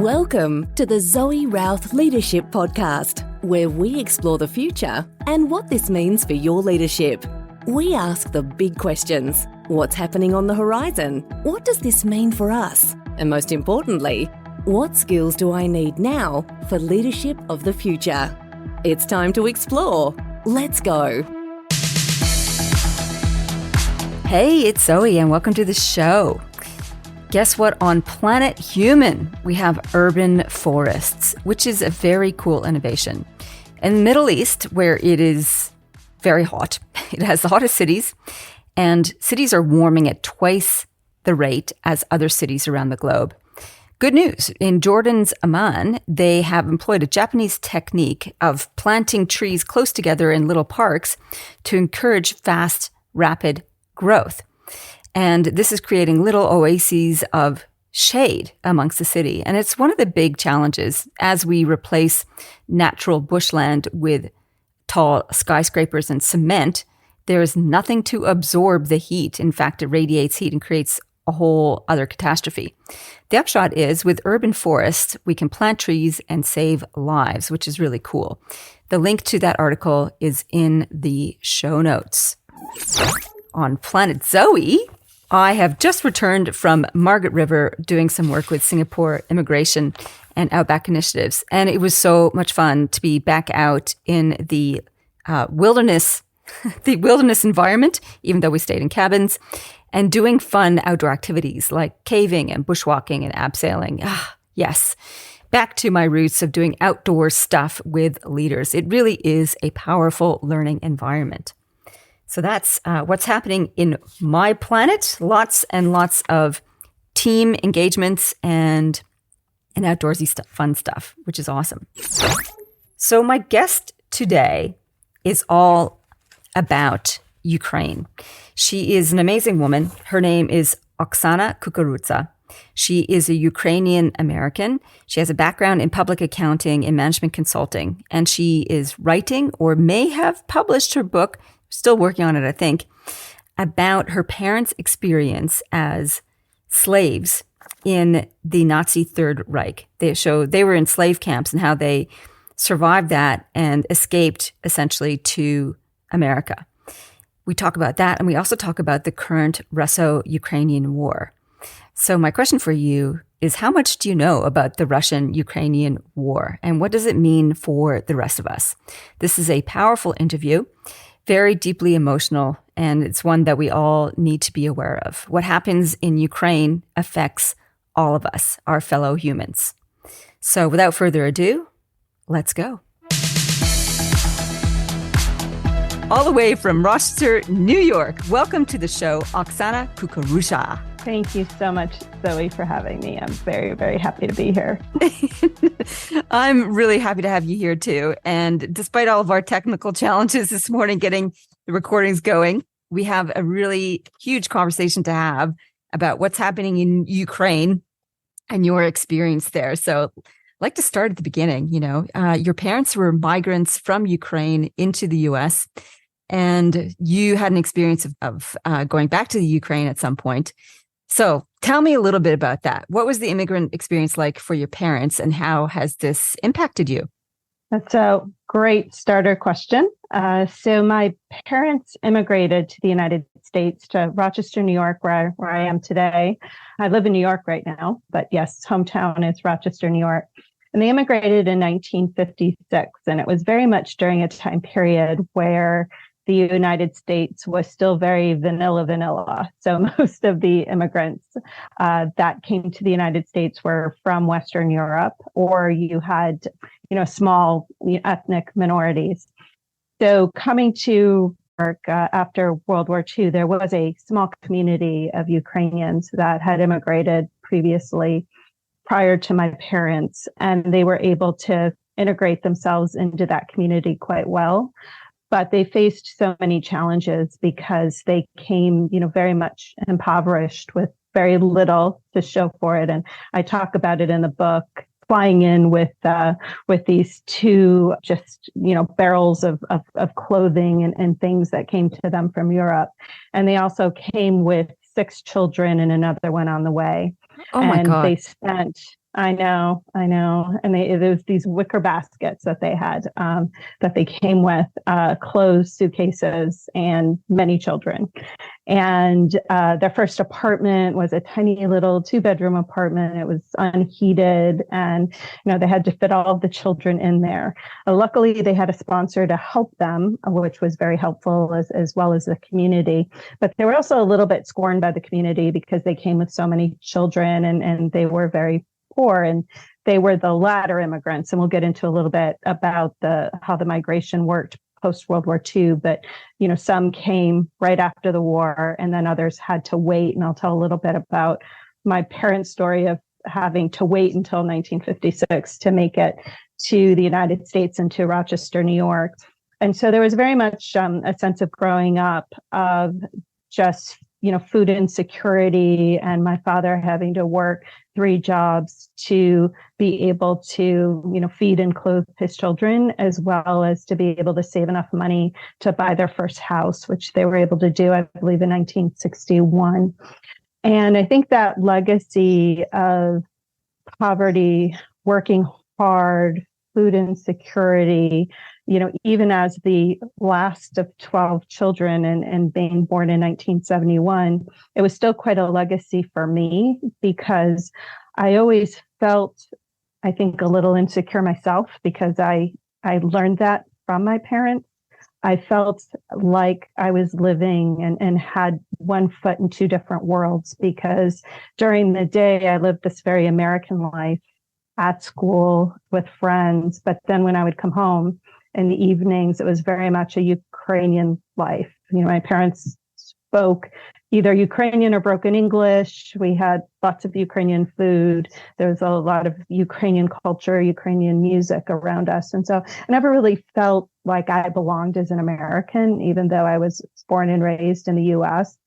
Welcome to the Zoe Routh Leadership Podcast, where we explore the future and what this means for your leadership. We ask the big questions. What's happening on the horizon? What does this mean for us? And most importantly, what skills do I need now for leadership of the future? It's time to explore. Let's go. Hey, it's Zoe and welcome to the show. Guess what? On planet human, we have urban forests, which is a very cool innovation. In the Middle East, where it is very hot, it has the hottest cities, and cities are warming at twice the rate as other cities around the globe. Good news, in Jordan's Amman, they have employed a Japanese technique of planting trees close together in little parks to encourage fast, rapid growth. And this is creating little oases of shade amongst the city. And it's one of the big challenges as we replace natural bushland with tall skyscrapers and cement. There is nothing to absorb the heat. In fact, it radiates heat and creates a whole other catastrophe. The upshot is with urban forests, we can plant trees and save lives, which is really cool. The link to that article is in the show notes. On Planet Zoe, I have just returned from Margaret River doing some work with Singapore Immigration and Outback Initiatives. And it was so much fun to be back out in the wilderness environment, even though we stayed in cabins, and doing fun outdoor activities like caving and bushwalking and abseiling. Yes, back to my roots of doing outdoor stuff with leaders. It really is a powerful learning environment. So that's what's happening in my planet. Lots and lots of team engagements and outdoorsy fun stuff, which is awesome. So my guest today is all about Ukraine. She is an amazing woman. Her name is Oksana Kukurudza. She is a Ukrainian American. She has a background in public accounting and management consulting, and she is writing or may have published her book, still working on it, I think, about her parents' experience as slaves in the Nazi Third Reich. They were in slave camps and how they survived that and escaped essentially to America. We talk about that, and we also talk about the current Russo-Ukrainian war. So my question for you is, how much do you know about the Russian-Ukrainian war, and what does it mean for the rest of us? This is a powerful interview, very deeply emotional, and it's one that we all need to be aware of. What happens in Ukraine affects all of us, our fellow humans. So without further ado, let's go. All the way from Rochester, New York, welcome to the show, Oksana Kukurudza. Thank you so much, Zoe, for having me. I'm very, very happy to be here. I'm really happy to have you here too. And despite all of our technical challenges this morning, getting the recordings going, we have a really huge conversation to have about what's happening in Ukraine and your experience there. So I'd like to start at the beginning. Your parents were migrants from Ukraine into the U.S., and you had an experience of going back to the Ukraine at some point. So tell me a little bit about that. What was the immigrant experience like for your parents, and how has this impacted you? That's a great starter question. So my parents immigrated to the United States, to Rochester, New York, where I am today. I live in New York right now, but yes, hometown is Rochester, New York. And they immigrated in 1956, and it was very much during a time period where the United States was still very vanilla. So most of the immigrants that came to the United States were from Western Europe, or you had, small ethnic minorities. So coming to York after World War II, there was a small community of Ukrainians that had immigrated previously prior to my parents, and they were able to integrate themselves into that community quite well. But they faced so many challenges because they came, very much impoverished with very little to show for it. And I talk about it in the book, flying in with these two barrels of clothing and things that came to them from Europe. And they also came with 6 children and another one on the way. Oh my God. They spent I know. And there's these wicker baskets that they had, that they came with, clothes, suitcases, and many children. And their first apartment was a tiny little 2-bedroom apartment. It was unheated, and they had to fit all of the children in there. Luckily, they had a sponsor to help them, which was very helpful, as well as the community. But they were also a little bit scorned by the community because they came with so many children, and they were very poor, and they were the latter immigrants. And we'll get into a little bit about how the migration worked post World War II. But some came right after the war, and then others had to wait. And I'll tell a little bit about my parents' story of having to wait until 1956 to make it to the United States and to Rochester, New York. And so there was very much a sense of growing up of just food insecurity, and my father having to work 3 jobs to be able to, feed and clothe his children, as well as to be able to save enough money to buy their first house, which they were able to do, I believe, in 1961. And I think that legacy of poverty, working hard, food insecurity, even as the last of 12 children and being born in 1971, it was still quite a legacy for me, because I always felt, I think, a little insecure myself, because I learned that from my parents. I felt like I was living and had one foot in 2 different worlds, because during the day I lived this very American life at school with friends. But then when I would come home in the evenings, it was very much a Ukrainian life. My parents spoke either Ukrainian or broken English. We had lots of Ukrainian food. There was a lot of Ukrainian culture, Ukrainian music around us. And so I never really felt like I belonged as an American, even though I was born and raised in the US.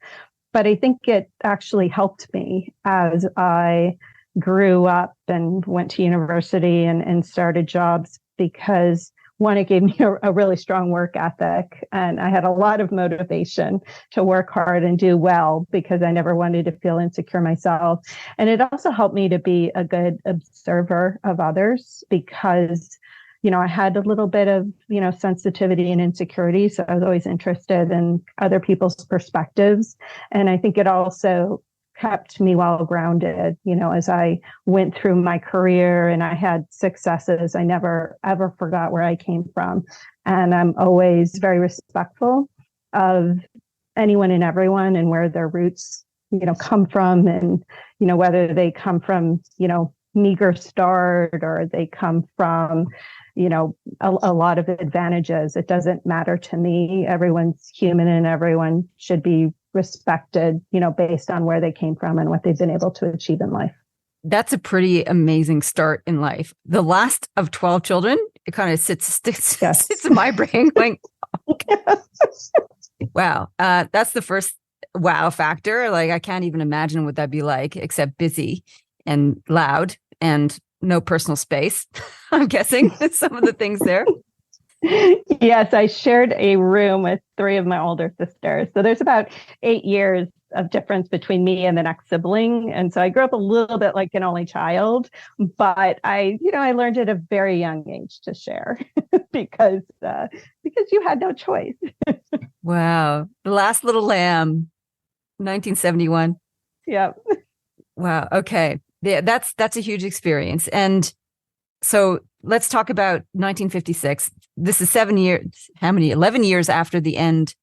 But I think it actually helped me as I grew up and went to university and started jobs, because one, it gave me a really strong work ethic, and I had a lot of motivation to work hard and do well, because I never wanted to feel insecure myself. And it also helped me to be a good observer of others, because I had a little bit of, sensitivity and insecurity. So I was always interested in other people's perspectives. And I think it also kept me well grounded, as I went through my career and I had successes. I never, ever forgot where I came from. And I'm always very respectful of anyone and everyone and where their roots, come from, and, whether they come from, meager start, or they come from, a lot of advantages. It doesn't matter to me. Everyone's human, and everyone should be respected, based on where they came from and what they've been able to achieve in life. That's a pretty amazing start in life. The last of 12 children, it kind of sits in my brain going, okay. Wow. That's the first wow factor. Like, I can't even imagine what that'd be like, except busy and loud and no personal space. I'm guessing some of the things there. Yes, I shared a room with 3 of my older sisters. So there's about 8 years of difference between me and the next sibling. And so I grew up a little bit like an only child, but I learned at a very young age to share because you had no choice. Wow. The last little lamb, 1971. Yep. Wow. Okay. Yeah, that's a huge experience. And so let's talk about 1956. This is 11 years after the end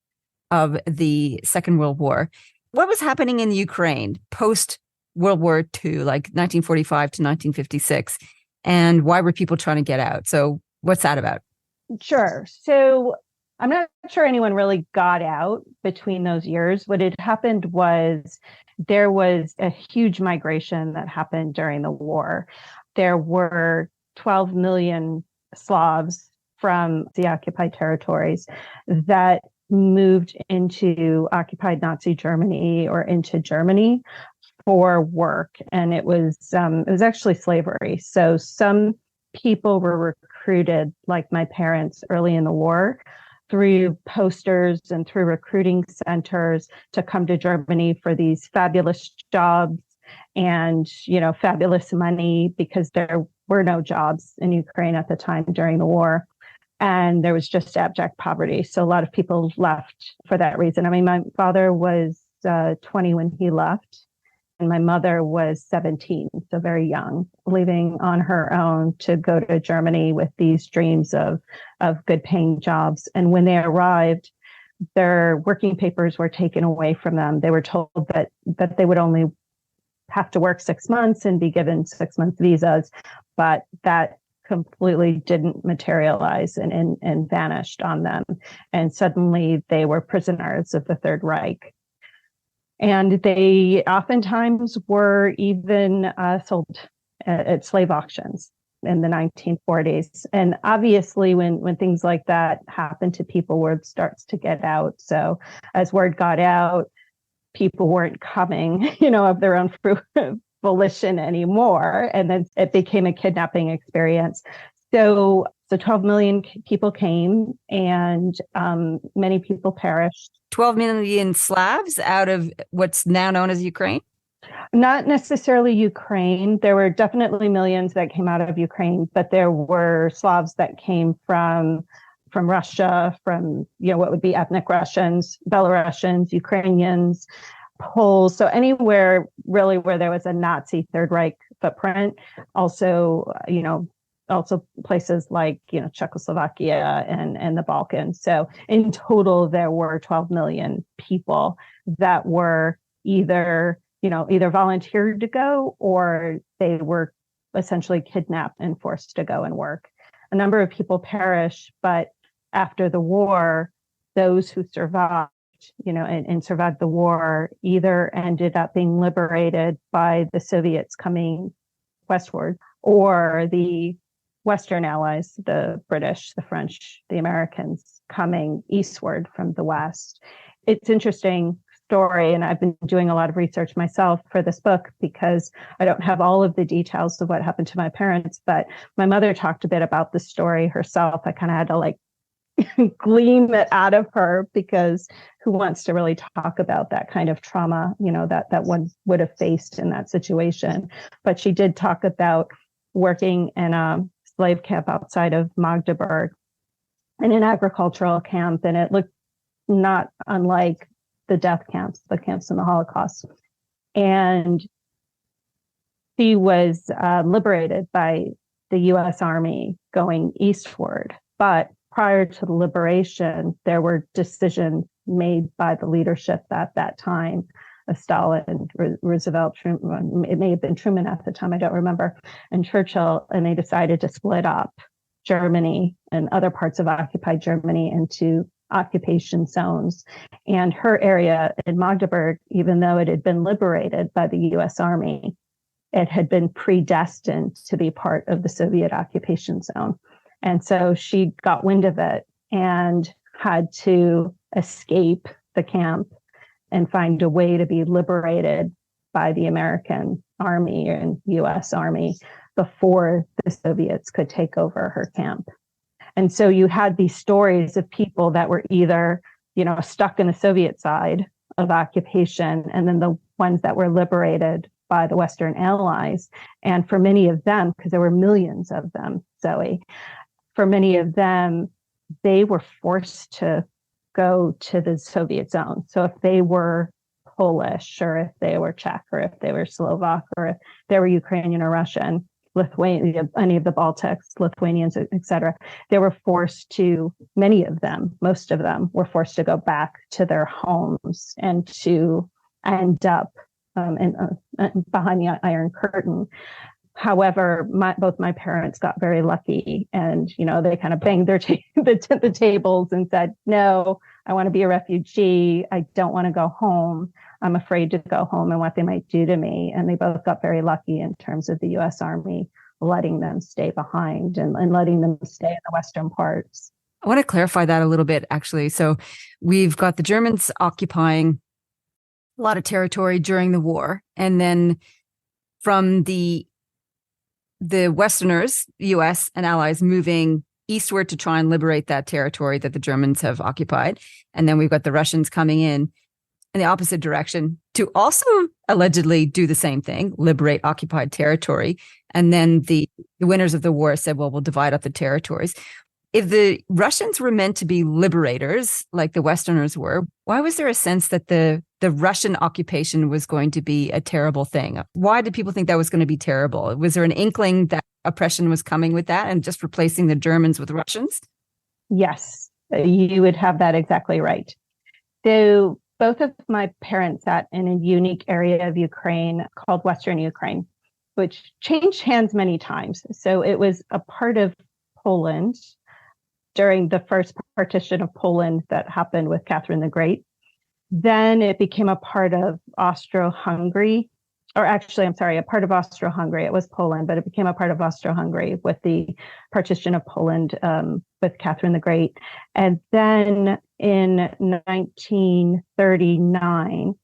of the Second World War. What was happening in Ukraine post World War II, like 1945 to 1956? And why were people trying to get out? So what's that about? Sure. So I'm not sure anyone really got out between those years. What had happened was there was a huge migration that happened during the war. There were 12 million Slavs from the occupied territories that moved into occupied Nazi Germany or into Germany for work. And it was actually slavery. So some people were recruited, like my parents, early in the war, through posters and through recruiting centers to come to Germany for these fabulous jobs. and, fabulous money because there were no jobs in Ukraine at the time during the war. And there was just abject poverty. So a lot of people left for that reason. I mean, my father was 20 when he left, and my mother was 17, so very young, leaving on her own to go to Germany with these dreams of good paying jobs. And when they arrived, their working papers were taken away from them. They were told that they would only have to work 6 months and be given 6-month visas, but that completely didn't materialize and vanished on them. And suddenly they were prisoners of the Third Reich. And they oftentimes were even sold at slave auctions in the 1940s. And obviously, when things like that happen to people, word starts to get out. So as word got out, people weren't coming, of their own volition anymore. And then it became a kidnapping experience. So 12 million people came, and many people perished. 12 million Slavs out of what's now known as Ukraine? Not necessarily Ukraine. There were definitely millions that came out of Ukraine, but there were Slavs that came from Russia, from what would be ethnic Russians, Belarusians, Ukrainians, Poles. So anywhere really where there was a Nazi Third Reich footprint. Also, also places like Czechoslovakia and the Balkans. So in total, there were 12 million people that were either volunteered to go, or they were essentially kidnapped and forced to go and work. A number of people perished, but after the war, those who survived, and survived the war either ended up being liberated by the Soviets coming westward, or the Western allies, the British, the French, the Americans, coming eastward from the West. It's interesting story, and I've been doing a lot of research myself for this book because I don't have all of the details of what happened to my parents, but my mother talked a bit about the story herself. I kind of had to glean it out of her, because who wants to really talk about that kind of trauma, that one would have faced in that situation. But she did talk about working in a slave camp outside of Magdeburg, in an agricultural camp, and it looked not unlike the death camps, the camps in the Holocaust. And she was liberated by the U.S. Army going eastward. But prior to the liberation, there were decisions made by the leadership at that time of Stalin, Roosevelt, Truman, it may have been Truman at the time, I don't remember, and Churchill, and they decided to split up Germany and other parts of occupied Germany into occupation zones. And her area in Magdeburg, even though it had been liberated by the U.S. Army, it had been predestined to be part of the Soviet occupation zone. And so she got wind of it and had to escape the camp and find a way to be liberated by the American Army and U.S. Army before the Soviets could take over her camp. And so you had these stories of people that were either, stuck in the Soviet side of occupation, and then the ones that were liberated by the Western allies. And for many of them, because there were millions of them, Zoe, for many of them, they were forced to go to the Soviet zone. So if they were Polish, or if they were Czech, or if they were Slovak, or if they were Ukrainian or Russian, Lithuania, any of the Baltics, Lithuanians, etc., they were forced to, most of them were forced to go back to their homes and to end up behind the Iron Curtain. However, both my parents got very lucky, and they kind of banged the tables and said, "No, I want to be a refugee. I don't want to go home. I'm afraid to go home and what they might do to me." And they both got very lucky in terms of the U.S. Army letting them stay behind and letting them stay in the western parts. I want to clarify that a little bit, actually. So we've got the Germans occupying a lot of territory during the war, and then from the Westerners, U.S. and allies, moving eastward to try and liberate that territory that the Germans have occupied. And then we've got the Russians coming in the opposite direction to also allegedly do the same thing, liberate occupied territory. And then the winners of the war said, well, we'll divide up the territories. If the Russians were meant to be liberators, like the Westerners were, why was there a sense that the Russian occupation was going to be a terrible thing? Why did people think that was going to be terrible? Was there an inkling that oppression was coming with that and just replacing the Germans with Russians? Yes, you would have that exactly right. So both of my parents sat in a unique area of Ukraine called Western Ukraine, which changed hands many times. So it was a part of Poland during the first partition of Poland that happened with Catherine the Great. Then it became a part of Austro-Hungary, or actually, I'm sorry, a part of Austro-Hungary. It was Poland, but it became a part of Austro-Hungary with the partition of Poland with Catherine the Great. And then in 1939,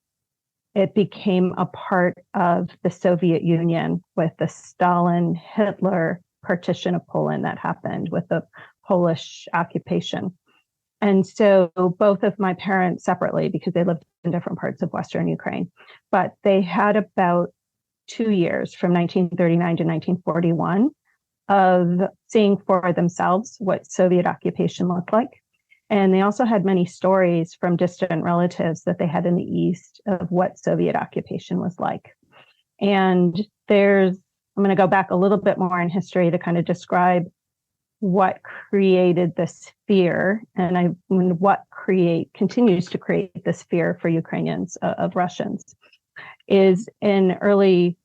it became a part of the Soviet Union with the Stalin-Hitler partition of Poland that happened with the Polish occupation. And so both of my parents separately, because they lived in different parts of Western Ukraine, but they had about 2 years from 1939 to 1941 of seeing for themselves what Soviet occupation looked like. And they also had many stories from distant relatives that they had in the East of what Soviet occupation was like. And I'm going to go back a little bit more in history to kind of describe what created this fear and what continues to create this fear for Ukrainians of Russians is in the early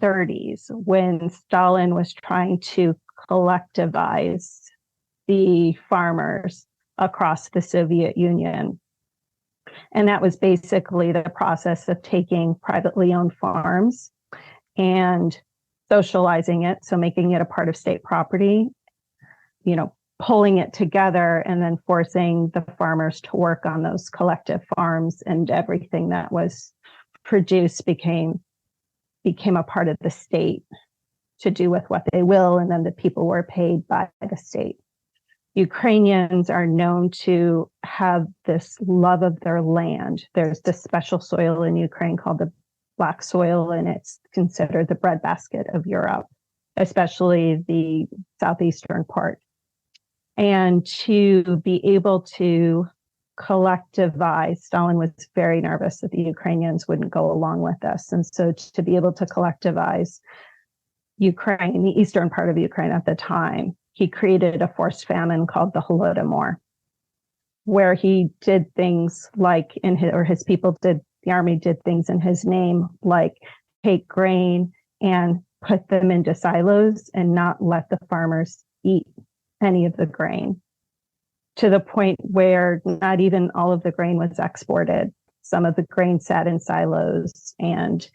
30s when Stalin was trying to collectivize the farmers across the Soviet Union. And that was basically the process of taking privately owned farms and socializing it, so making it a part of state property, pulling it together and then forcing the farmers to work on those collective farms, and everything that was produced became a part of the state to do with what they will, and then the people were paid by the state. Ukrainians are known to have this love of their land. There's this special soil in Ukraine called the black soil, and it's considered the breadbasket of Europe, especially the southeastern part. And to be able to collectivize, Stalin was very nervous that the Ukrainians wouldn't go along with this. And so to be able to collectivize Ukraine, the eastern part of Ukraine at the time, he created a forced famine called the Holodomor, where he did things like the army did things in his name, like take grain and put them into silos and not let the farmers eat any of the grain, to the point where not even all of the grain was exported. Some of the grain sat in silos and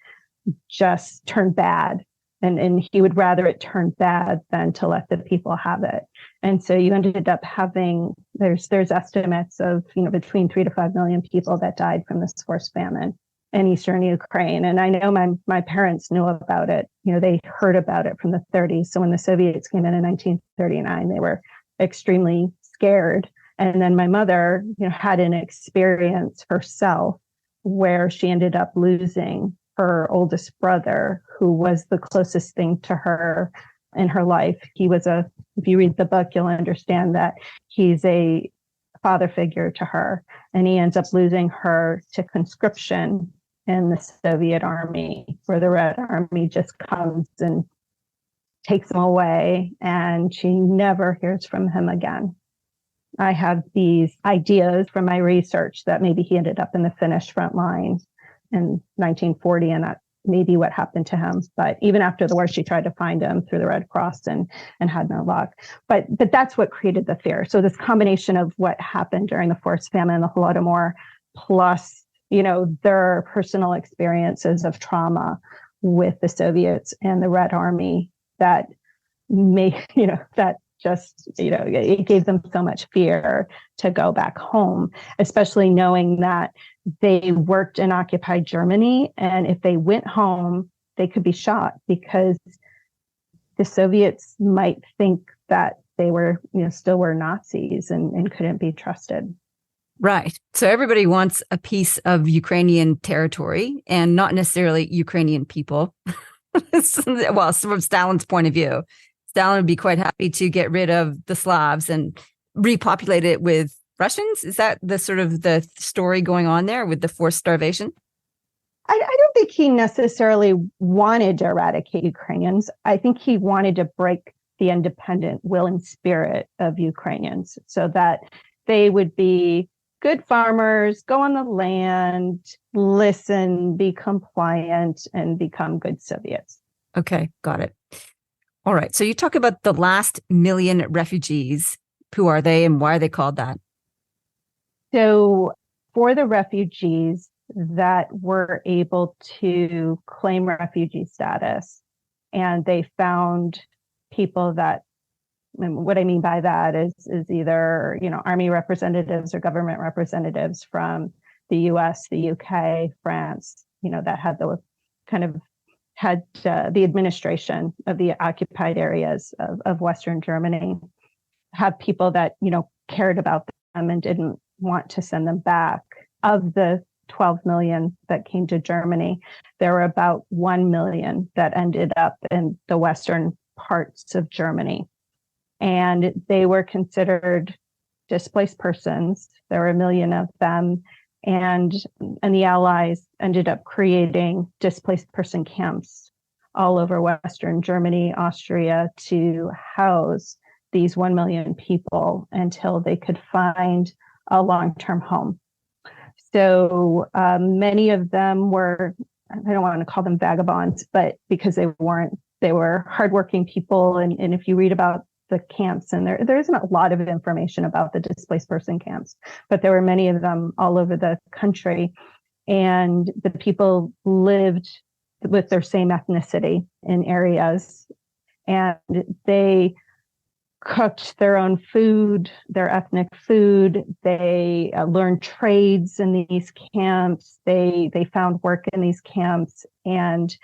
just turned bad. And he would rather it turn bad than to let the people have it. And so you ended up having, there's estimates of, between 3 to 5 million people that died from this forced famine in Eastern Ukraine. And I know my parents knew about it. They heard about it from the 30s. So when the Soviets came in 1939, they were extremely scared. And then my mother, had an experience herself where she ended up losing her oldest brother, who was the closest thing to her in her life. He was if you read the book, you'll understand that he's a father figure to her. And he ends up losing her to conscription in the Soviet army, where the Red Army just comes and takes him away, and she never hears from him again. I have these ideas from my research that maybe he ended up in the Finnish front line in 1940, and that may be what happened to him. But even after the war, she tried to find him through the Red Cross and had no luck. But that's what created the fear. So this combination of what happened during the forced famine and the Holodomor, plus their personal experiences of trauma with the Soviets and the Red Army, that it gave them so much fear to go back home, especially knowing that they worked in occupied Germany. And if they went home, they could be shot because the Soviets might think that they were, still were Nazis and couldn't be trusted. Right. So everybody wants a piece of Ukrainian territory and not necessarily Ukrainian people. Well, from Stalin's point of view, Stalin would be quite happy to get rid of the Slavs and repopulate it with Russians. Is that the sort of the story going on there with the forced starvation? I don't think he necessarily wanted to eradicate Ukrainians. I think he wanted to break the independent will and spirit of Ukrainians so that they would be good farmers, go on the land, listen, be compliant, and become good Soviets. Okay, got it. All right. So you talk about the last million refugees. Who are they and why are they called that? So for the refugees that were able to claim refugee status, and they found people that, and what I mean by that is either, army representatives or government representatives from the US, the UK, France, that had the administration of the occupied areas of Western Germany, have people that, cared about them and didn't want to send them back. Of the 12 million that came to Germany, there were about 1 million that ended up in the Western parts of Germany. And they were considered displaced persons. There were 1 million of them. And the Allies ended up creating displaced person camps all over Western Germany, Austria, to house these 1 million people until they could find a long-term home. So many of them were, I don't want to call them vagabonds, but because they were hardworking people. And if you read about the camps, and there isn't a lot of information about the displaced person camps, but there were many of them all over the country. And the people lived with their same ethnicity in areas, and they cooked their own food, their ethnic food. They learned trades in these camps. They found work in these camps. And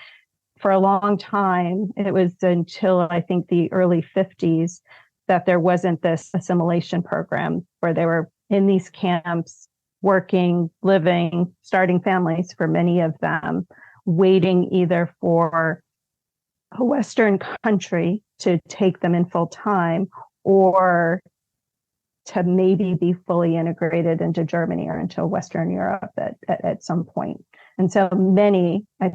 for a long time, it was until I think the early 50s that there wasn't this assimilation program where they were in these camps, working, living, starting families for many of them, waiting either for a Western country to take them in full time or to maybe be fully integrated into Germany or into Western Europe at some point. And so many, I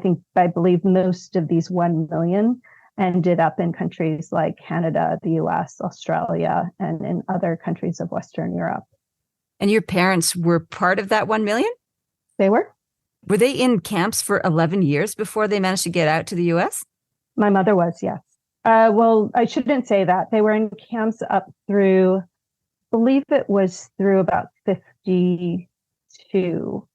believe most of these 1 million ended up in countries like Canada, the US, Australia, and in other countries of Western Europe. And your parents were part of that 1 million? They were. Were they in camps for 11 years before they managed to get out to the US? My mother was, yes. Well, I shouldn't say that. They were in camps up through, I believe it was through about 52.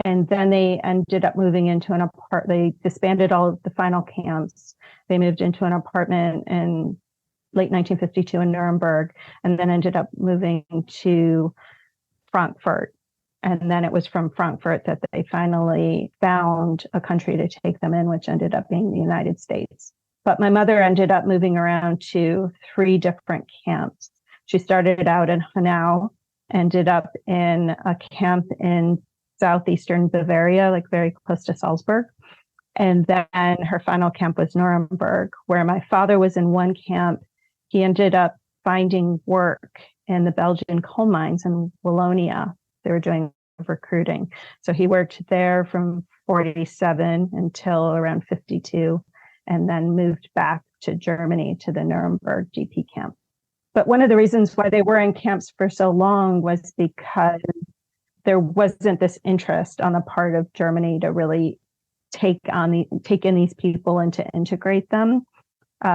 And then they ended up moving into an apartment. They disbanded all of the final camps. They moved into an apartment in late 1952 in Nuremberg, and then ended up moving to Frankfurt. And then it was from Frankfurt that they finally found a country to take them in, which ended up being the United States. But my mother ended up moving around to 3 different camps. She started out in Hanau, ended up in a camp in southeastern Bavaria, like very close to Salzburg. And then her final camp was Nuremberg, where my father was in one camp. He ended up finding work in the Belgian coal mines in Wallonia. They were doing recruiting. So he worked there from 47 until around 52, and then moved back to Germany to the Nuremberg GP camp. But one of the reasons why they were in camps for so long was because there wasn't this interest on the part of Germany to really take in these people and to integrate them.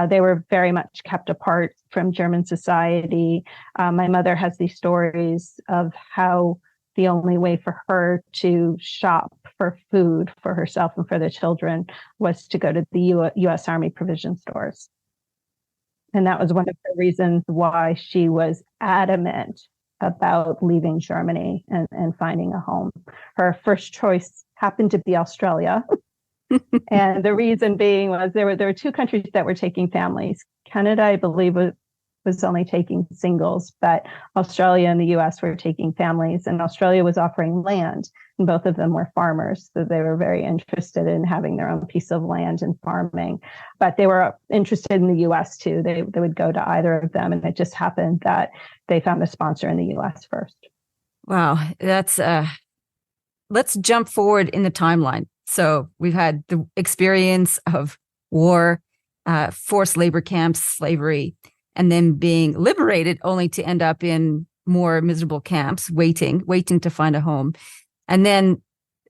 They were very much kept apart from German society. My mother has these stories of how the only way for her to shop for food for herself and for the children was to go to the U.S. Army provision stores. And that was one of the reasons why she was adamant about leaving Germany and finding a home. Her first choice happened to be Australia. And the reason being was there were 2 countries that were taking families. Canada, I believe, was only taking singles, but Australia and the US were taking families, and Australia was offering land. And both of them were farmers, so they were very interested in having their own piece of land and farming. But they were interested in the US too. They would go to either of them, and it just happened that they found a sponsor in the US first. Wow, that's let's jump forward in the timeline. So we've had the experience of war, forced labor camps, slavery, and then being liberated only to end up in more miserable camps, waiting to find a home. And then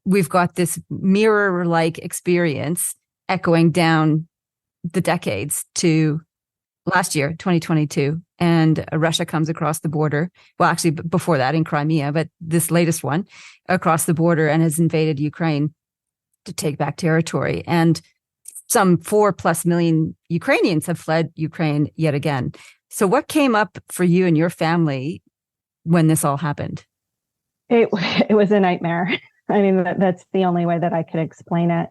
we've got this mirror-like experience echoing down the decades to last year, 2022, and Russia comes across the border. Well, actually, before that in Crimea, but this latest one across the border and has invaded Ukraine to take back territory. And some 4+ million Ukrainians have fled Ukraine yet again. So what came up for you and your family when this all happened? It was a nightmare. I mean, that's the only way that I could explain it.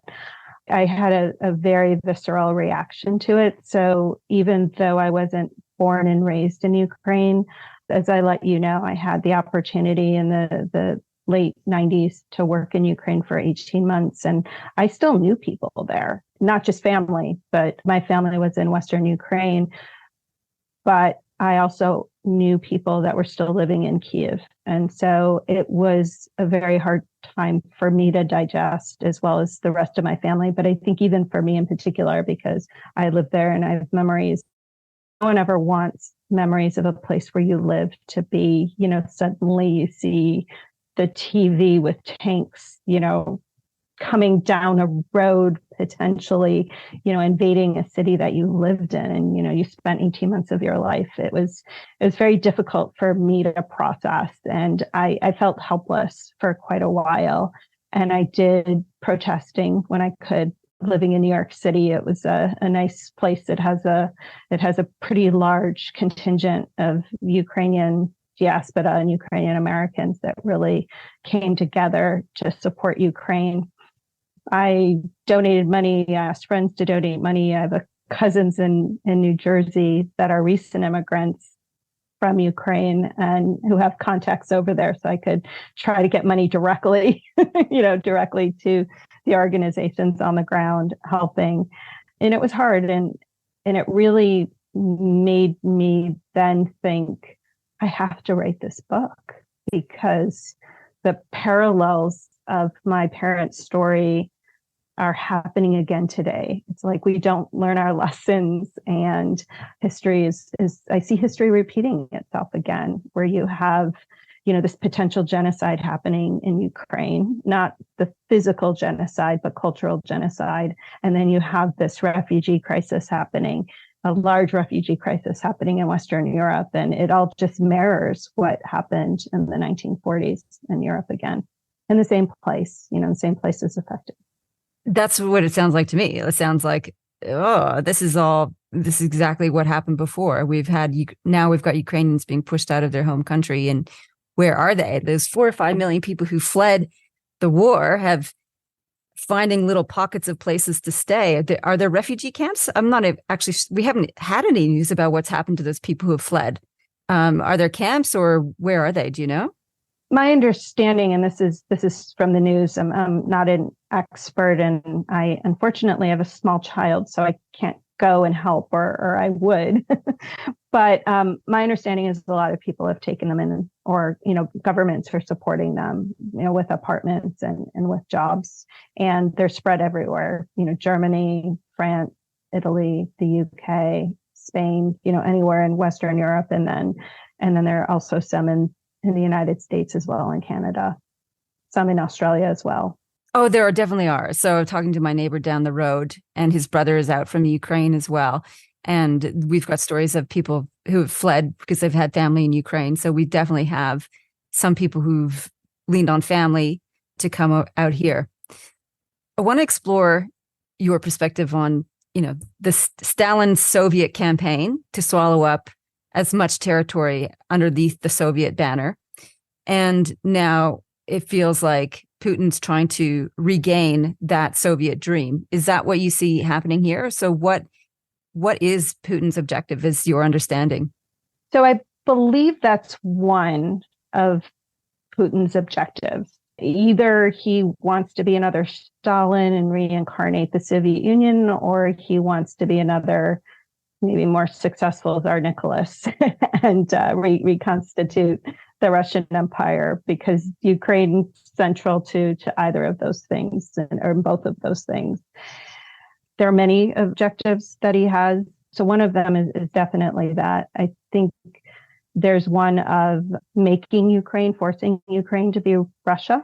I had a very visceral reaction to it. So even though I wasn't born and raised in Ukraine, as I let you know, I had the opportunity in the late 90s to work in Ukraine for 18 months. And I still knew people there, not just family, but my family was in Western Ukraine. But I also knew people that were still living in Kyiv. And so it was a very hard time for me to digest, as well as the rest of my family. But I think even for me in particular, because I lived there and I have memories. No one ever wants memories of a place where you live to be, suddenly you see the TV with tanks, coming down a road, potentially, invading a city that you lived in, and, you spent 18 months of your life. It was very difficult for me to process. And I felt helpless for quite a while. And I did protesting when I could. Living in New York City, it was a nice place. It has a pretty large contingent of Ukrainian diaspora and Ukrainian Americans that really came together to support Ukraine. I donated money. I asked friends to donate money. I have cousins in New Jersey that are recent immigrants from Ukraine and who have contacts over there. So I could try to get money directly, directly to the organizations on the ground helping. And it was hard. And it really made me then think, I have to write this book, because the parallels of my parents' story are happening again today. It's like we don't learn our lessons, and history is I see history repeating itself again, where you have, this potential genocide happening in Ukraine, not the physical genocide, but cultural genocide. And then you have this refugee crisis happening, a large refugee crisis happening in Western Europe. And it all just mirrors what happened in the 1940s in Europe again, in the same place, the same place is affected. That's what it sounds like to me. It sounds like, this is exactly what happened before. Now we've got Ukrainians being pushed out of their home country. And where are they? Those 4 or 5 million people who fled the war have finding little pockets of places to stay. Are there refugee camps? We haven't had any news about what's happened to those people who have fled. Are there camps, or where are they? Do you know? My understanding, and this is from the news, I'm not an expert, and I unfortunately have a small child, so I can't go and help, or I would. But my understanding is a lot of people have taken them in, or, governments are supporting them, with apartments and with jobs. And they're spread everywhere, Germany, France, Italy, the UK, Spain, anywhere in Western Europe. And then there are also some in the United States as well, and Canada, some in Australia as well. Oh, there definitely are. So talking to my neighbor down the road, and his brother is out from Ukraine as well. And we've got stories of people who have fled because they've had family in Ukraine. So we definitely have some people who've leaned on family to come out here. I want to explore your perspective on, the Stalin Soviet campaign to swallow up as much territory underneath the Soviet banner. And now it feels like Putin's trying to regain that Soviet dream. Is that what you see happening here? So what is Putin's objective, is your understanding? So I believe that's one of Putin's objectives. Either he wants to be another Stalin and reincarnate the Soviet Union, or he wants to be another, maybe more successful Tsar Nicholas and reconstitute the Russian Empire, because Ukraine's central to either of those things, or both of those things. There are many objectives that he has. So one of them is definitely that. I think there's one of making Ukraine, forcing Ukraine to be Russia.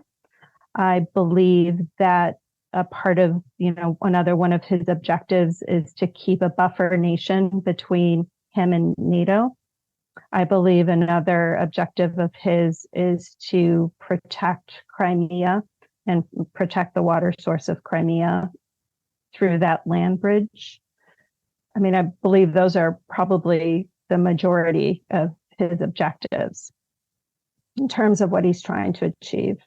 I believe that a part of, another one of his objectives is to keep a buffer nation between him and NATO. I believe another objective of his is to protect Crimea and protect the water source of Crimea through that land bridge. I mean, I believe those are probably the majority of his objectives in terms of what he's trying to achieve.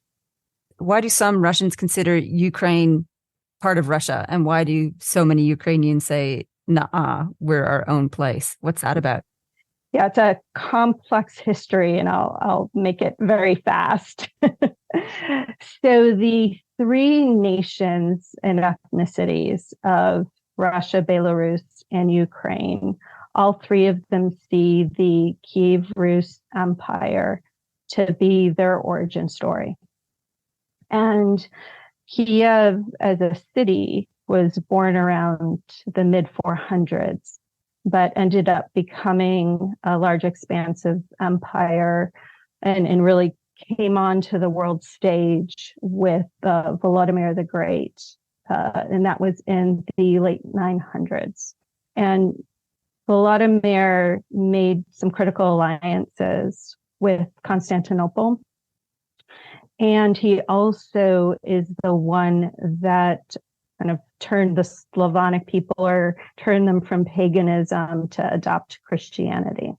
Why do some Russians consider Ukraine part of Russia? And why do so many Ukrainians say, nah, we're our own place? What's that about? Yeah, it's a complex history, and I'll make it very fast. So the three nations and ethnicities of Russia, Belarus, and Ukraine, all three of them see the Kiev Rus Empire to be their origin story. And Kiev as a city was born around the mid 400s, but ended up becoming a large expansive empire and really came onto the world stage with Volodymyr the Great. And that was in the late 900s. And Volodymyr made some critical alliances with Constantinople. And he also is the one that kind of turned the Slavonic people, or turned them from paganism to adopt Christianity.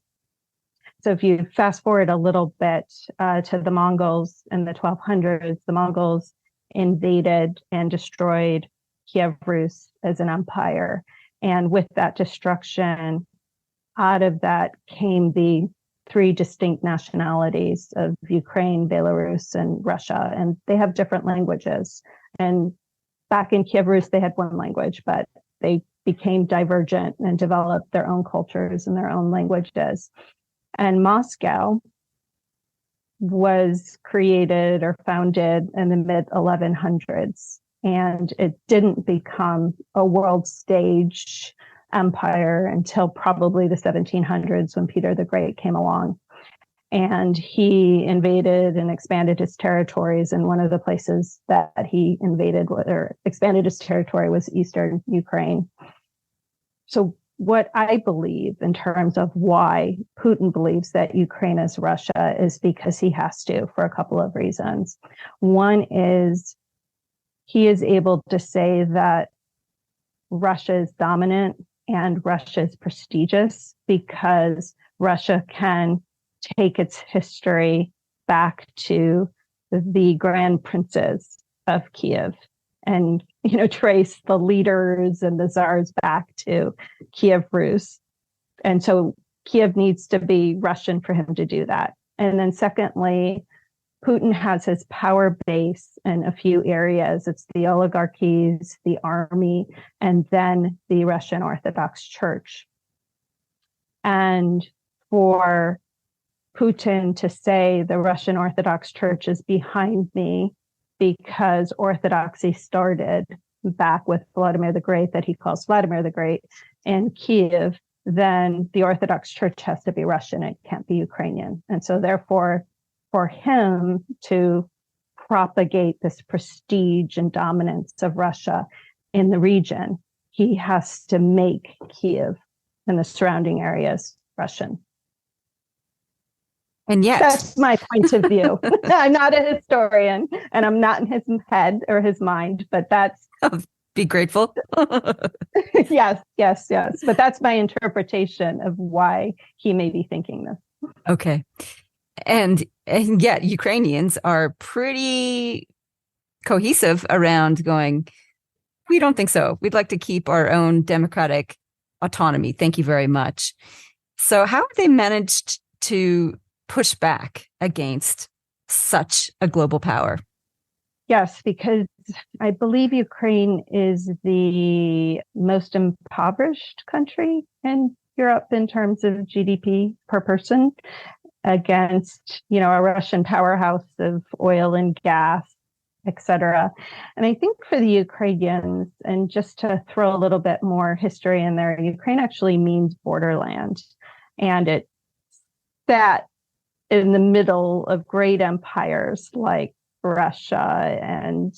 So if you fast forward a little bit to the Mongols in the 1200s, the Mongols invaded and destroyed Kiev Rus as an empire. And with that destruction, out of that came the three distinct nationalities of Ukraine, Belarus, and Russia. And they have different languages. And back in Kiev Rus, they had one language, but they became divergent and developed their own cultures and their own languages. And Moscow was created or founded in the mid 1100s, and it didn't become a world stage empire until probably the 1700s, when Peter the Great came along. And he invaded and expanded his territories. And one of the places that he invaded or expanded his territory was eastern Ukraine. So what I believe in terms of why Putin believes that Ukraine is Russia is because he has to, for a couple of reasons. One is he is able to say that Russia is dominant and Russia is prestigious because Russia can take its history back to the grand princes of Kiev and, trace the leaders and the czars back to Kiev Rus. And so Kiev needs to be Russian for him to do that. And then secondly, Putin has his power base in a few areas. It's the oligarchies, the army, and then the Russian Orthodox Church. And for Putin to say the Russian Orthodox Church is behind me because Orthodoxy started back with Vladimir the Great, that he calls Vladimir the Great, in Kiev, then the Orthodox Church has to be Russian. It can't be Ukrainian. And so therefore, for him to propagate this prestige and dominance of Russia in the region, he has to make Kiev and the surrounding areas Russian. And yet, that's my point of view. I'm not a historian and I'm not in his head or his mind, but that's... Be grateful. Yes. But that's my interpretation of why he may be thinking this. Okay. And yet Ukrainians are pretty cohesive around going, we don't think so. We'd like to keep our own democratic autonomy. Thank you very much. So how have they managed to push back against such a global power? Yes, because I believe Ukraine is the most impoverished country in Europe in terms of GDP per person against, a Russian powerhouse of oil and gas, et cetera. And I think for the Ukrainians, and just to throw a little bit more history in there, Ukraine actually means borderland. And it sat in the middle of great empires like Russia and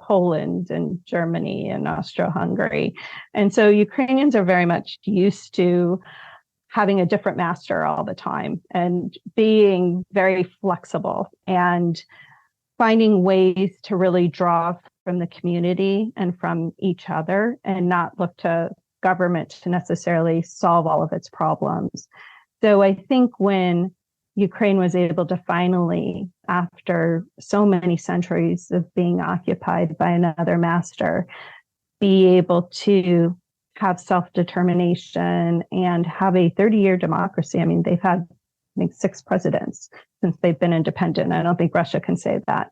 Poland and Germany and Austro-Hungary. And so Ukrainians are very much used to having a different master all the time and being very flexible and finding ways to really draw from the community and from each other and not look to government to necessarily solve all of its problems. So I think when Ukraine was able to finally, after so many centuries of being occupied by another master, be able to have self-determination and have a 30-year democracy. I mean, they've had, I think, 6 presidents since they've been independent. I don't think Russia can say that.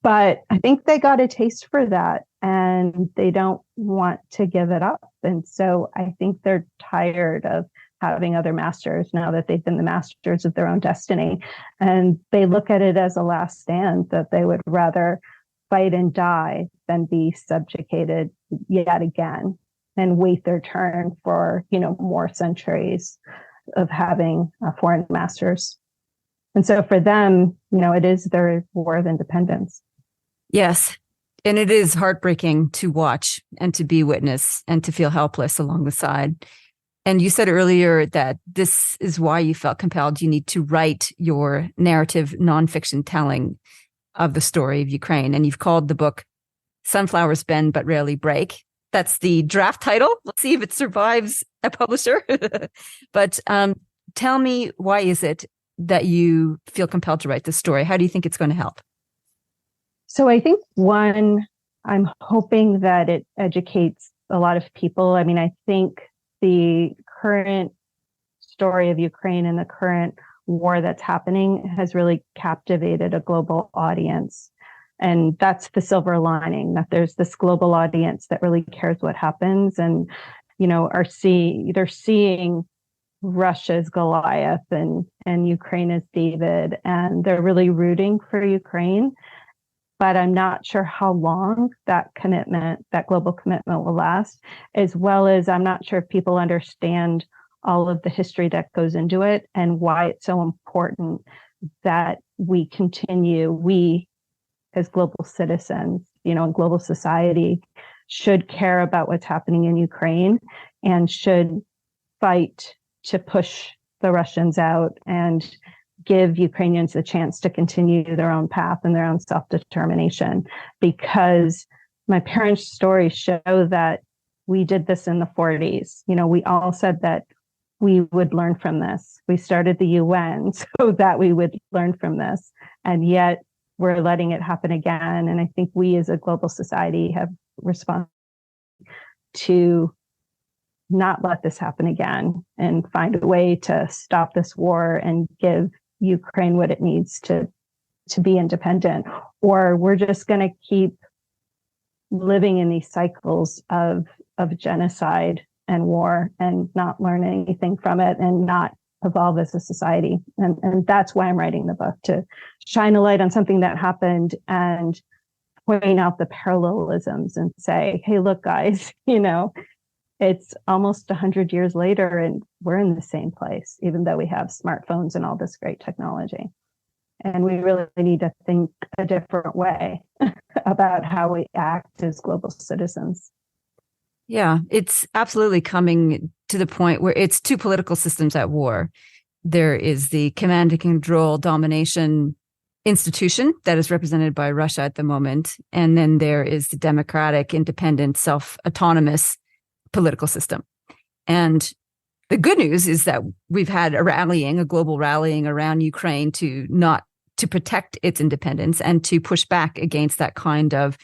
But I think they got a taste for that and they don't want to give it up. And so I think they're tired of having other masters now that they've been the masters of their own destiny. And they look at it as a last stand that they would rather fight and die than be subjugated yet again and wait their turn for, more centuries of having foreign masters. And so for them, it is their war of independence. Yes. And it is heartbreaking to watch and to be witness and to feel helpless along the side. And you said earlier that this is why you felt compelled. You need to write your narrative nonfiction telling of the story of Ukraine. And you've called the book Sunflowers Bend But Rarely Break. That's the draft title. Let's see if it survives a publisher. But tell me, why is it that you feel compelled to write this story? How do you think it's going to help? So I think, one, I'm hoping that it educates a lot of people. I mean, I think the current story of Ukraine and the current war that's happening has really captivated a global audience. And that's the silver lining, that there's this global audience that really cares what happens and, they're seeing Russia's Goliath and Ukraine as David, and they're really rooting for Ukraine. But I'm not sure how long that global commitment will last, as well as I'm not sure if people understand all of the history that goes into it and why it's so important that we as global citizens, in global society, should care about what's happening in Ukraine and should fight to push the Russians out and give Ukrainians the chance to continue their own path and their own self-determination. Because my parents' stories show that we did this in the 40s. We all said that we would learn from this. We started the UN so that we would learn from this. And yet we're letting it happen again. And I think we as a global society have responsibility to not let this happen again and find a way to stop this war and give Ukraine what it needs to be independent, or we're just going to keep living in these cycles of genocide and war and not learn anything from it and not evolve as a society. And that's why I'm writing the book, to shine a light on something that happened and point out the parallelisms and say, hey, look, guys, it's almost 100 years later and we're in the same place, even though we have smartphones and all this great technology. And we really need to think a different way about how we act as global citizens. Yeah, it's absolutely coming to the point where it's 2 political systems at war. There is the command and control domination institution that is represented by Russia at the moment. And then there is the democratic, independent, self-autonomous political system. And the good news is that we've had a global rallying around Ukraine to protect its independence and to push back against that kind of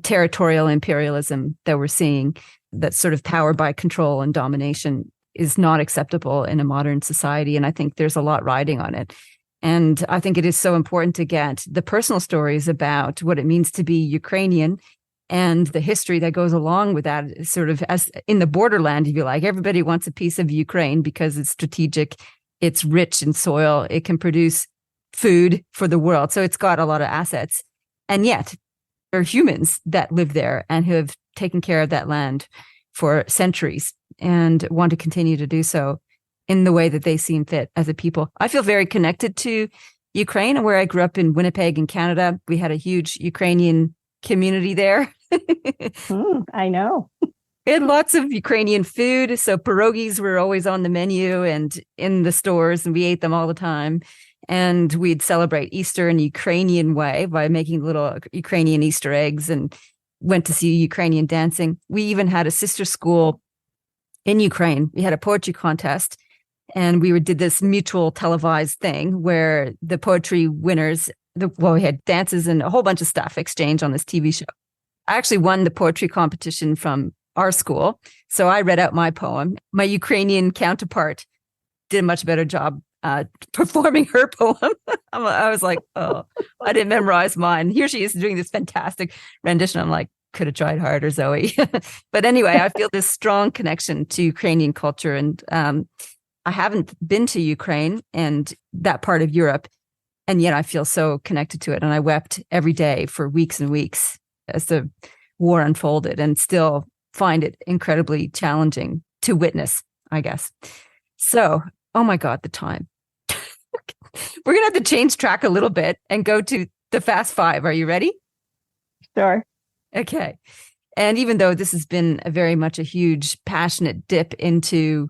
territorial imperialism that we're seeing, that's sort of powered by control and domination. is not acceptable in a modern society. And I think there's a lot riding on it. And I think it is so important to get the personal stories about what it means to be Ukrainian and the history that goes along with that, sort of as in the borderland, if you like. Everybody wants a piece of Ukraine because it's strategic, it's rich in soil, it can produce food for the world. So it's got a lot of assets. And yet there are humans that live there and who have taken care of that land for centuries and want to continue to do so in the way that they seem fit as a people. I feel very connected to Ukraine, where I grew up in Winnipeg in Canada. We had a huge Ukrainian community there. I know. We had lots of Ukrainian food. So pierogies were always on the menu and in the stores, and we ate them all the time. And we'd celebrate Easter in a Ukrainian way by making little Ukrainian Easter eggs and went to see Ukrainian dancing. We even had a sister school in Ukraine. We had a poetry contest, and we did this mutual televised thing where the poetry winners, we had dances and a whole bunch of stuff exchanged on this TV show. I actually won the poetry competition from our school. So I read out my poem. My Ukrainian counterpart did a much better job performing her poem. I was like, oh, I didn't memorize mine. Here she is doing this fantastic rendition. I'm like, could have tried harder, Zoe. But anyway, I feel this strong connection to Ukrainian culture. And I haven't been to Ukraine and that part of Europe. And yet I feel so connected to it. And I wept every day for weeks and weeks as the war unfolded, and still find it incredibly challenging to witness, I guess. So, oh my God, the time. We're going to have to change track a little bit and go to the Fast Five. Are you ready? Sure. Okay. And even though this has been very much a huge, passionate dip into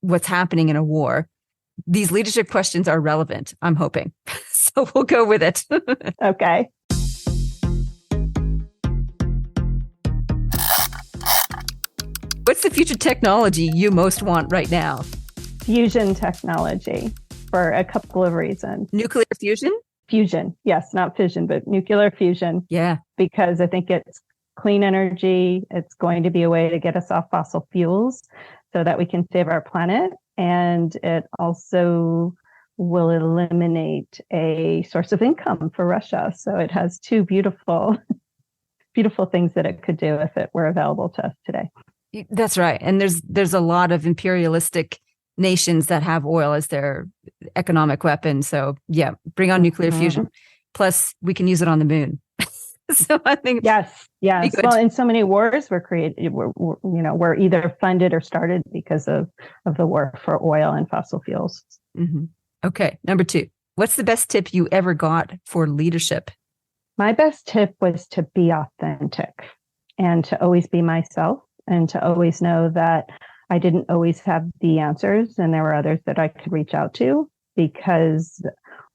what's happening in a war, these leadership questions are relevant, I'm hoping. So we'll go with it. Okay. What's the future technology you most want right now? Fusion technology, for a couple of reasons. Nuclear fusion? Fusion, yes, not fission, but nuclear fusion. Yeah. Because I think it's clean energy. It's going to be a way to get us off fossil fuels so that we can save our planet. And it also will eliminate a source of income for Russia. So it has two beautiful things that it could do if it were available to us today. That's right. And there's a lot of imperialistic nations that have oil as their economic weapon. So yeah, bring on nuclear fusion. Plus, we can use it on the moon. So I think yes. Well, and so many wars were created. Were either funded or started because of the war for oil and fossil fuels. Mm-hmm. Okay, number 2. What's the best tip you ever got for leadership? My best tip was to be authentic and to always be myself, and to always know that I didn't always have the answers, and there were others that I could reach out to, because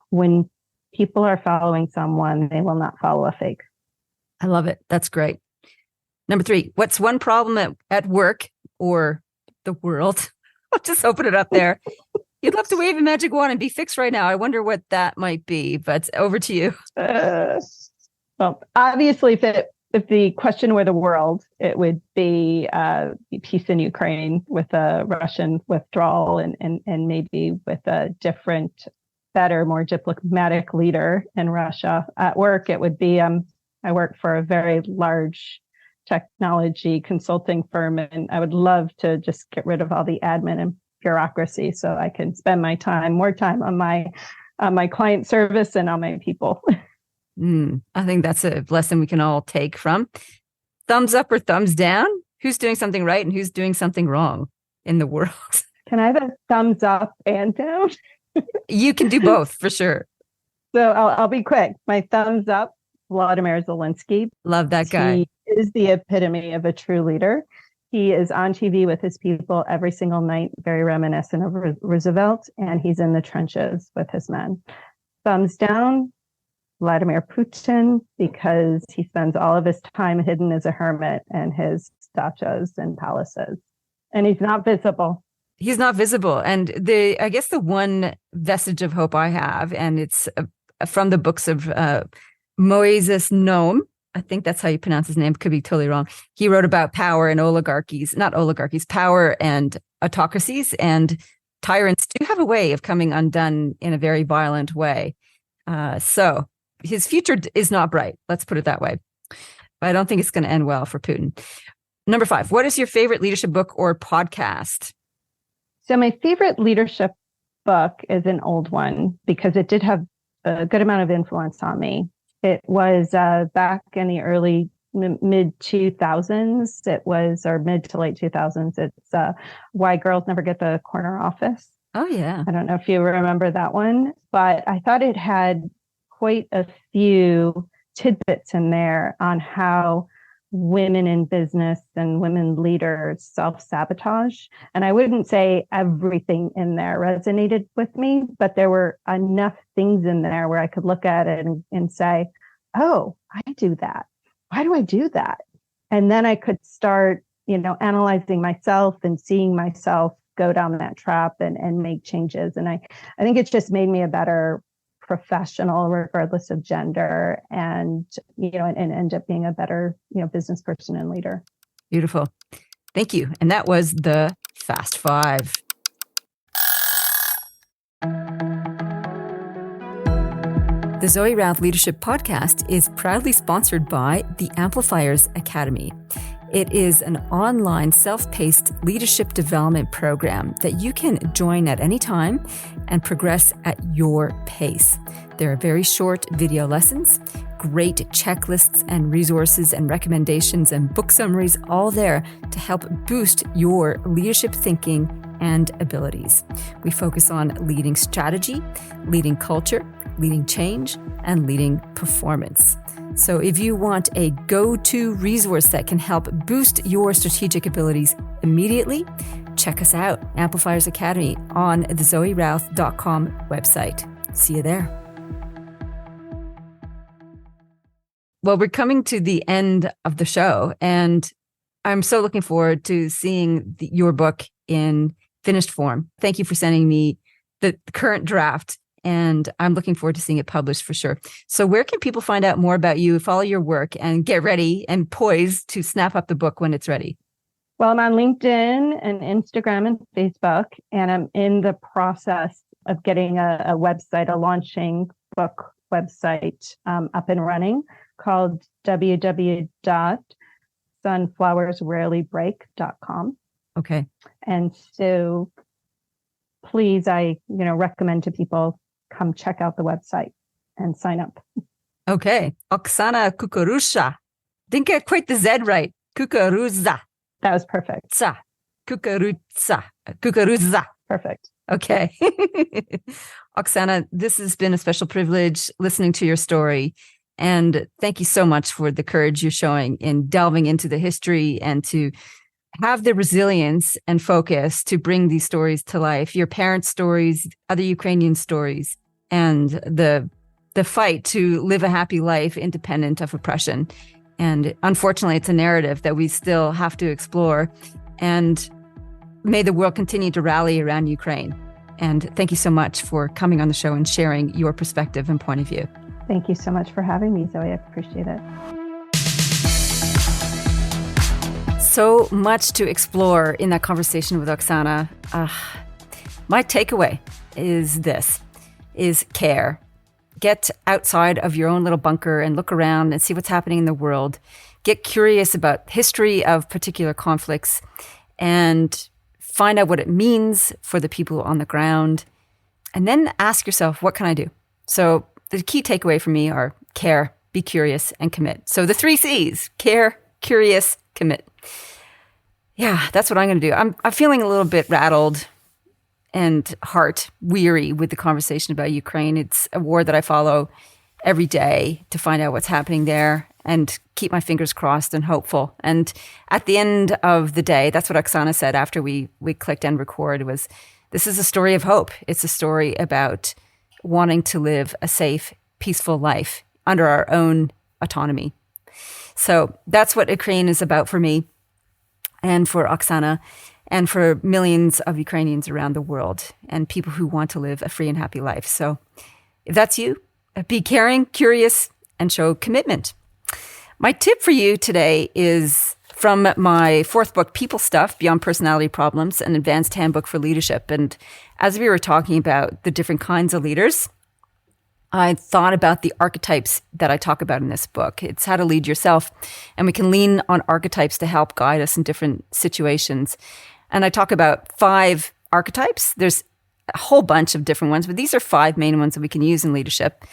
when people are following someone, they will not follow a fake. I love it. That's great. Number 3, what's one problem at work or the world? I'll just open it up there. You'd love to wave a magic wand and be fixed right now. I wonder what that might be, but over to you. Well, obviously, if the question were the world, it would be peace in Ukraine with a Russian withdrawal and maybe with a different, better, more diplomatic leader in Russia. At work, it would be I work for a very large technology consulting firm, and I would love to just get rid of all the admin and bureaucracy so I can spend more time on my client service and on my people. I think that's a lesson we can all take from. Thumbs up or thumbs down? Who's doing something right and who's doing something wrong in the world? Can I have a thumbs up and down? You can do both for sure. So I'll be quick. My thumbs up, Vladimir Zelensky. Love that guy. He is the epitome of a true leader. He is on TV with his people every single night, very reminiscent of Roosevelt, and he's in the trenches with his men. Thumbs down, Vladimir Putin, because he spends all of his time hidden as a hermit in his dachas and palaces, and he's not visible. He's not visible. And I guess the one vestige of hope I have, and it's from the books of Moises Noam, I think that's how you pronounce his name. Could be totally wrong. He wrote about power and power and autocracies, and tyrants do have a way of coming undone in a very violent way. So his future is not bright. Let's put it that way. But I don't think it's going to end well for Putin. Number 5, what is your favorite leadership book or podcast? So my favorite leadership book is an old one because it did have a good amount of influence on me. It was back in the early mid 2000s. It was, or mid to late 2000s. It's Why Girls Never Get the Corner Office. Oh, yeah. I don't know if you remember that one, but I thought it had quite a few tidbits in there on how women in business and women leaders self-sabotage. And I wouldn't say everything in there resonated with me, but there were enough things in there where I could look at it and say, oh, I do that. Why do I do that? And then I could start, analyzing myself and seeing myself go down that trap and make changes. And I think it's just made me a better professional, regardless of gender, and end up being a better, business person and leader. Beautiful. Thank you. And that was the Fast Five. The Zoe Routh Leadership Podcast is proudly sponsored by the Amplifiers Academy. It is an online self-paced leadership development program that you can join at any time and progress at your pace. There are very short video lessons, great checklists and resources and recommendations and book summaries, all there to help boost your leadership thinking and abilities. We focus on leading strategy, leading culture, leading change, and leading performance. So if you want a go-to resource that can help boost your strategic abilities immediately, check us out, Amplifiers Academy, on the Zoe.Travel.com website. See you there. Well, we're coming to the end of the show, and I'm so looking forward to seeing your book in finished form. Thank you for sending me the current draft, and I'm looking forward to seeing it published for sure. So where can people find out more about you, follow your work, and get ready and poised to snap up the book when it's ready? Well, I'm on LinkedIn and Instagram and Facebook, and I'm in the process of getting a website, a launching book website up and running called www.sunflowersrarelybreak.com. Okay. And so please, I recommend to people come check out the website and sign up. Okay. Oksana Kukurudza. Didn't get quite the Z right. Kukurudza. That was perfect. Kukurudza. Kukurudza. Perfect. Okay. Oksana, this has been a special privilege listening to your story. And thank you so much for the courage you're showing in delving into the history and to have the resilience and focus to bring these stories to life, your parents' stories, other Ukrainian stories, and the fight to live a happy life independent of oppression. And unfortunately, it's a narrative that we still have to explore. And may the world continue to rally around Ukraine. And thank you so much for coming on the show and sharing your perspective and point of view. Thank you so much for having me, Zoe. I appreciate it. So much to explore in that conversation with Oksana. My takeaway is care. Get outside of your own little bunker and look around and see what's happening in the world. Get curious about history of particular conflicts and find out what it means for the people on the ground. And then ask yourself, what can I do? So the key takeaway for me are care, be curious, and commit. So the 3 C's: care, curious, commit. Yeah, that's what I'm going to do. I'm feeling a little bit rattled and heart weary with the conversation about Ukraine. It's a war that I follow every day to find out what's happening there and keep my fingers crossed and hopeful. And at the end of the day, that's what Oksana said after we clicked end record, was this is a story of hope. It's a story about wanting to live a safe, peaceful life under our own autonomy. So that's what Ukraine is about for me and for Oksana and for millions of Ukrainians around the world and people who want to live a free and happy life. So if that's you, be caring, curious, and show commitment. My tip for you today is from my fourth book, People Stuff, Beyond Personality Problems, an advanced handbook for leadership. And as we were talking about the different kinds of leaders, I thought about the archetypes that I talk about in this book. It's how to lead yourself. And we can lean on archetypes to help guide us in different situations. And I talk about 5 archetypes. There's a whole bunch of different ones, but these are 5 main ones that we can use in leadership.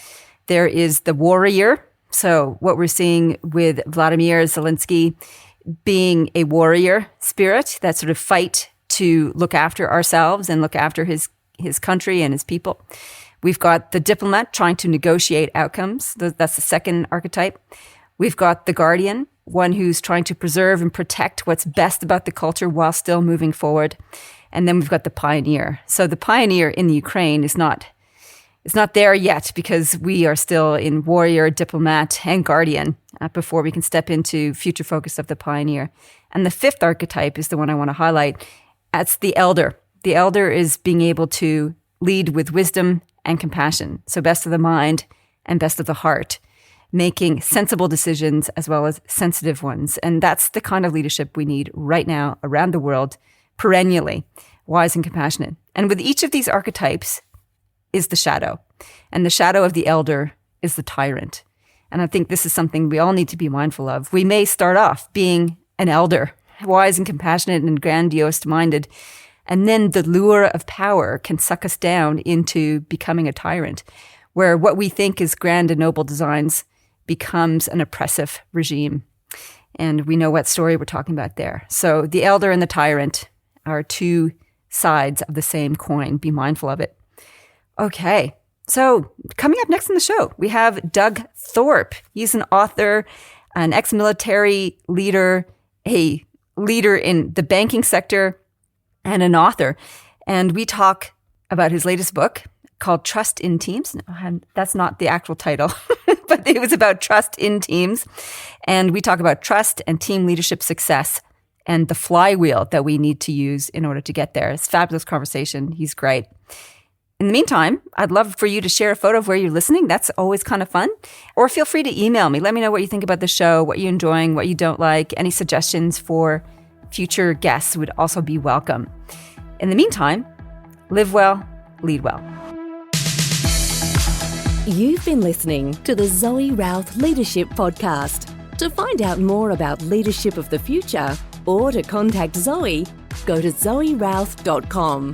There is the warrior. So what we're seeing with Vladimir Zelensky being a warrior spirit, that sort of fight to look after ourselves and look after his country and his people. We've got the diplomat trying to negotiate outcomes. That's the second archetype. We've got the guardian, one who's trying to preserve and protect what's best about the culture while still moving forward. And then we've got the pioneer. So the pioneer in the Ukraine is not there yet because we are still in warrior, diplomat, and guardian before we can step into future focus of the pioneer. And the 5th archetype is the one I want to highlight. That's the elder. The elder is being able to lead with wisdom and compassion. So best of the mind and best of the heart, making sensible decisions as well as sensitive ones. And that's the kind of leadership we need right now around the world, perennially, wise and compassionate. And with each of these archetypes is the shadow. And the shadow of the elder is the tyrant. And I think this is something we all need to be mindful of. We may start off being an elder, wise and compassionate and grandiose-minded, and then the lure of power can suck us down into becoming a tyrant, where what we think is grand and noble designs becomes an oppressive regime. And we know what story we're talking about there. So the elder and the tyrant are 2 sides of the same coin. Be mindful of it. Okay, so coming up next in the show, we have Doug Thorpe. He's an author, an ex-military leader, a leader in the banking sector, and an author. And we talk about his latest book called Trust in Teams. No, that's not the actual title, but it was about trust in teams. And we talk about trust and team leadership success and the flywheel that we need to use in order to get there. It's a fabulous conversation. He's great. In the meantime, I'd love for you to share a photo of where you're listening. That's always kind of fun. Or feel free to email me. Let me know what you think about the show, what you're enjoying, what you don't like. Any suggestions for future guests would also be welcome. In the meantime, live well, lead well. You've been listening to the Zoe Routh Leadership Podcast. To find out more about leadership of the future or to contact Zoe, go to Zoe.Routh.com.